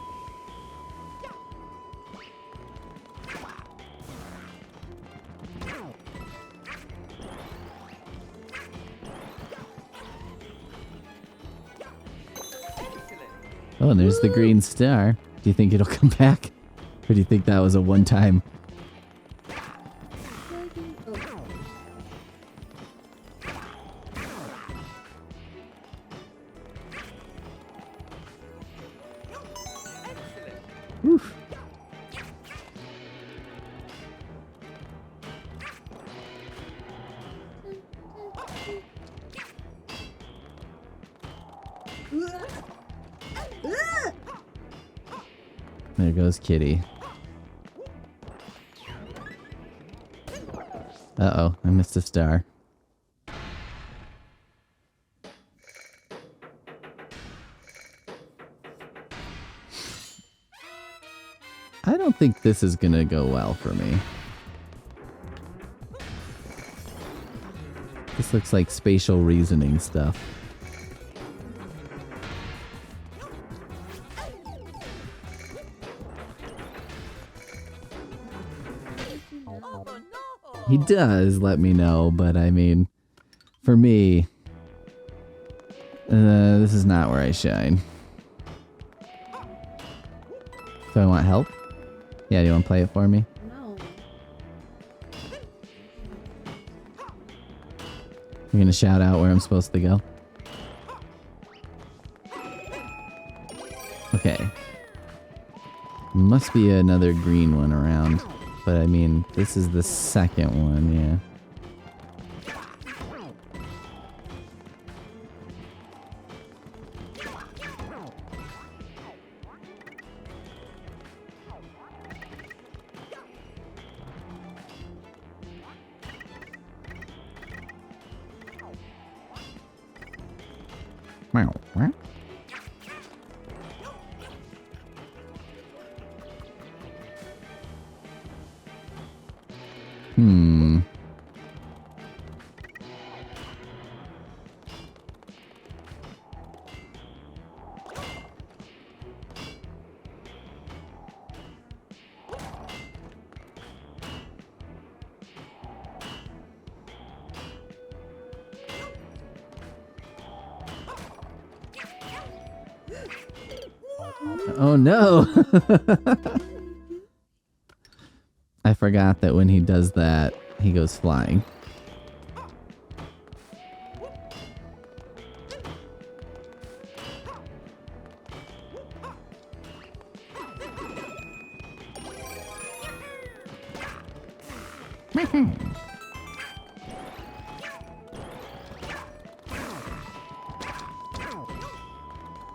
Speaker 1: Oh, and there's the green star. Do you think it'll come back? Or do you think that was a one-time? Oof. There goes Kitty. Uh-oh, I missed a star. I don't think this is gonna go well for me. This looks like spatial reasoning stuff. He does let me know, but I mean, for me, this is not where I shine. Do I want help? Yeah, do you want to play it for me?
Speaker 2: No.
Speaker 1: You're gonna shout out where I'm supposed to go? Okay. Must be another green one around. But I mean, this is the second one, yeah. Meow, meow. Oh no! I forgot that when he does that, he goes flying.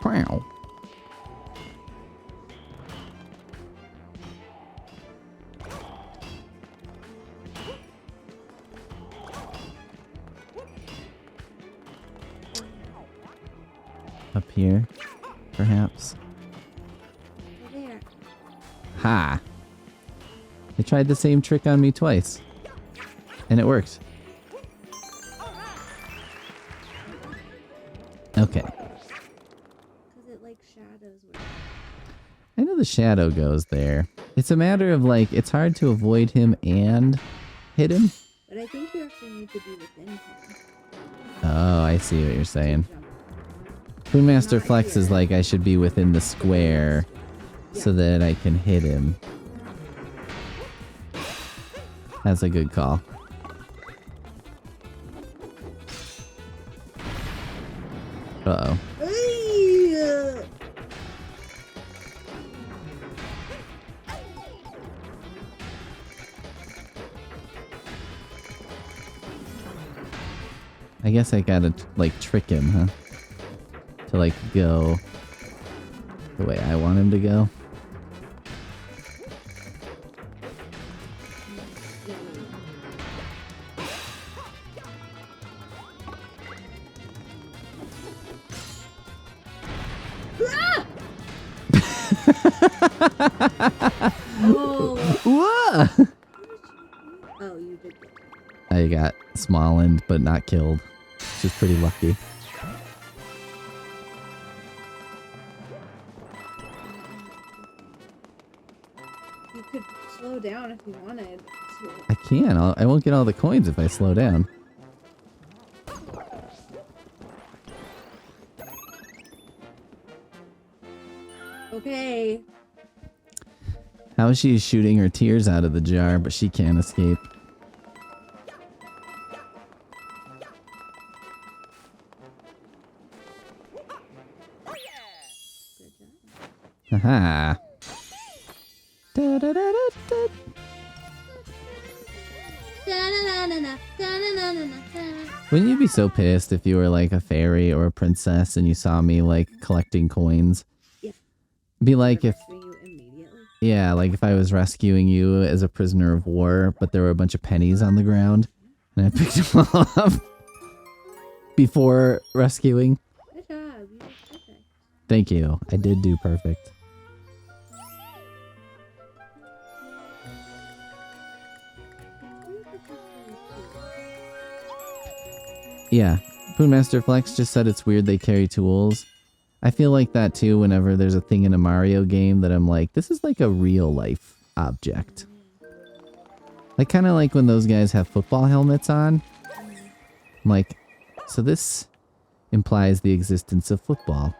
Speaker 1: Wow. Up here, perhaps.
Speaker 2: There.
Speaker 1: Ha! They tried the same trick on me twice. And it worked. Okay.
Speaker 2: Because it like shadows where.
Speaker 1: I know the shadow goes there. It's a matter of like, it's hard to avoid him and hit him.
Speaker 2: But I think you actually need to be within him.
Speaker 1: Oh, I see what you're saying. Spoonmaster
Speaker 2: Not
Speaker 1: Flex
Speaker 2: here.
Speaker 1: is like I should be within the square so that I can hit him. That's a good call. Uh-oh.
Speaker 2: Ay!
Speaker 1: I guess I gotta, like, trick him, huh? To, like, go the way I want him to go.
Speaker 2: Oh!
Speaker 1: Whoa!
Speaker 2: Oh, you did that.
Speaker 1: I got smollened, but not killed. Which is pretty lucky.
Speaker 2: You could slow down if you wanted to.
Speaker 1: I can. I won't get all the coins if I slow down.
Speaker 2: Okay.
Speaker 1: How is she shooting her tears out of the jar, but she can't escape?
Speaker 2: Good job.
Speaker 1: Haha. Da-da-da-da-da.
Speaker 2: Da-na-na-na-na, da-na-na-na-na.
Speaker 1: Wouldn't you be so pissed if you were like a fairy or a princess and you saw me like collecting coins?
Speaker 2: Yeah.
Speaker 1: Be like if,
Speaker 2: Rescue you immediately.
Speaker 1: yeah, like if I was rescuing you as a prisoner of war, but there were a bunch of pennies on the ground and I picked them all up before rescuing.
Speaker 2: Good job. You did perfect.
Speaker 1: Thank you. I did do perfect. Yeah, Spoonmaster Flex just said it's weird they carry tools. I feel like that too whenever there's a thing in a Mario game that I'm like, this is like a real life object. Like kind of like when those guys have football helmets on. I'm like, so this implies the existence of football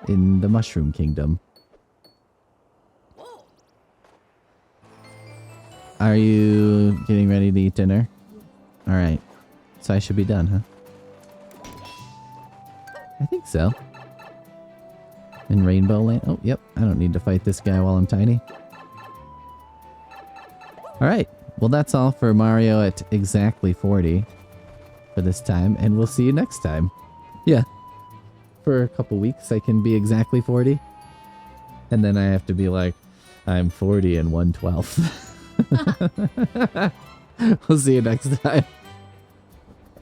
Speaker 1: in the Mushroom Kingdom. Are you getting ready to eat dinner? Alright. So I should be done, huh? I think so. In Rainbow Land? Oh, yep. I don't need to fight this guy while I'm tiny. All right. Well, that's all for Mario at exactly 40 for this time, and we'll see you next time. Yeah. For a couple weeks, I can be exactly 40. And then I have to be like, I'm 40 and 1/12. We'll see you next time.